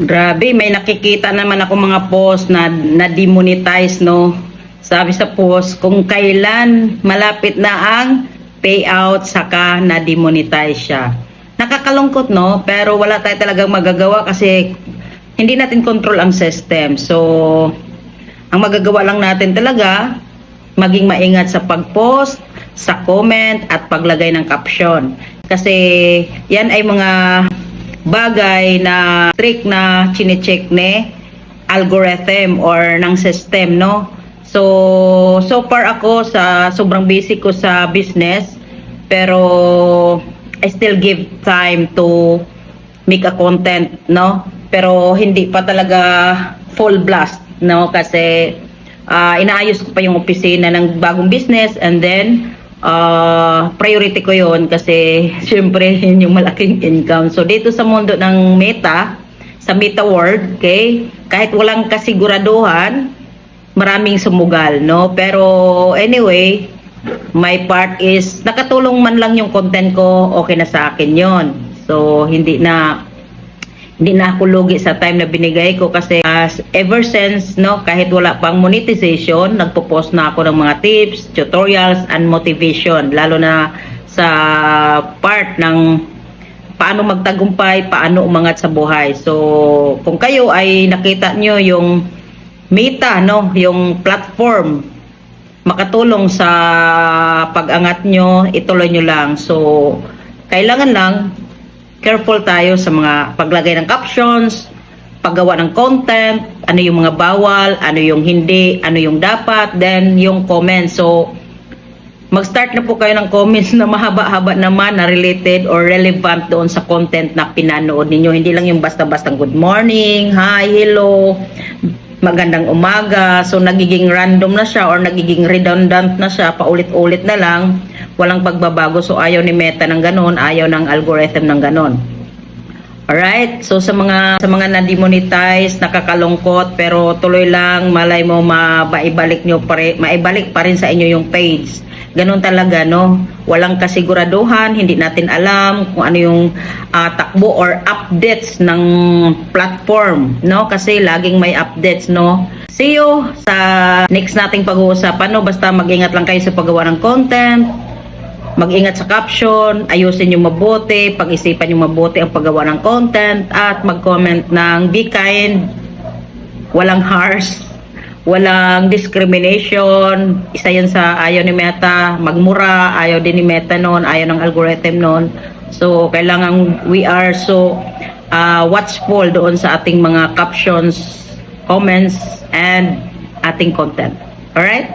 Grabe, may nakikita naman ako mga post na demonetize, no? Sabi sa post, kung kailan malapit na ang payout, saka na demonetize siya. Nakakalungkot, no? Pero wala tayo talagang magagawa kasi hindi natin control ang system. So, ang magagawa lang natin talaga, maging maingat sa pag-post, sa comment, at paglagay ng caption. Kasi yan ay mga bagay na trick na chine-check ni algorithm or ng system, no? So far ako sobrang busy ko sa business, pero I still give time to make a content, no? Pero hindi pa talaga full blast, no? Kasi inaayos ko pa yung opisina ng bagong business, and then priority ko yon kasi syempre yun yung malaking income. So dito sa mundo ng Meta, sa Meta world, okay, kahit walang kasiguraduhan, maraming sumugal, no? Pero anyway, my part is nakatulong man lang yung content ko, okay na sa akin yon. So hindi na ako lugi sa time na binigay ko kasi ever since, no, kahit wala pang monetization, nagpo-post na ako ng mga tips, tutorials, and motivation, lalo na sa part ng paano magtagumpay, paano umangat sa buhay. So kung kayo ay nakita nyo yung Meta, no, yung platform, makatulong sa pag-angat nyo, ituloy nyo lang. So kailangan lang careful tayo sa mga paglagay ng captions, paggawa ng content, ano yung mga bawal, ano yung hindi, ano yung dapat, then yung comments. So, mag-start na po kayo ng comments na mahaba-haba naman na related or relevant doon sa content na pinanood ninyo. Hindi lang yung basta-bastang good morning, hi, hello, magandang umaga. So, nagiging random na siya or nagiging redundant na siya, paulit-ulit na lang. Walang pagbabago. So ayaw ni Meta ng ganon, ayaw ng algorithm ng ganon. Alright? So sa mga na-demonetize, nakakalungkot, pero tuloy lang, malay mo maibalik pa rin sa inyo yung page. Ganon talaga, no? Walang kasiguraduhan, hindi natin alam kung ano yung takbo or updates ng platform, no? Kasi laging may updates, no? See you sa next nating pag-uusapan, no? Basta mag-ingat lang kayo sa paggawa ng content. Mag-ingat sa caption, ayusin nyo mabuti, pag-isipan nyo mabuti ang paggawa ng content, at mag-comment ng be kind, walang harsh, walang discrimination. Isa yan sa ayaw ni Meta, magmura, ayaw din ni Meta noon, ayaw ng algorithm noon. So, kailangan we are so watchful doon sa ating mga captions, comments, and ating content. Alright?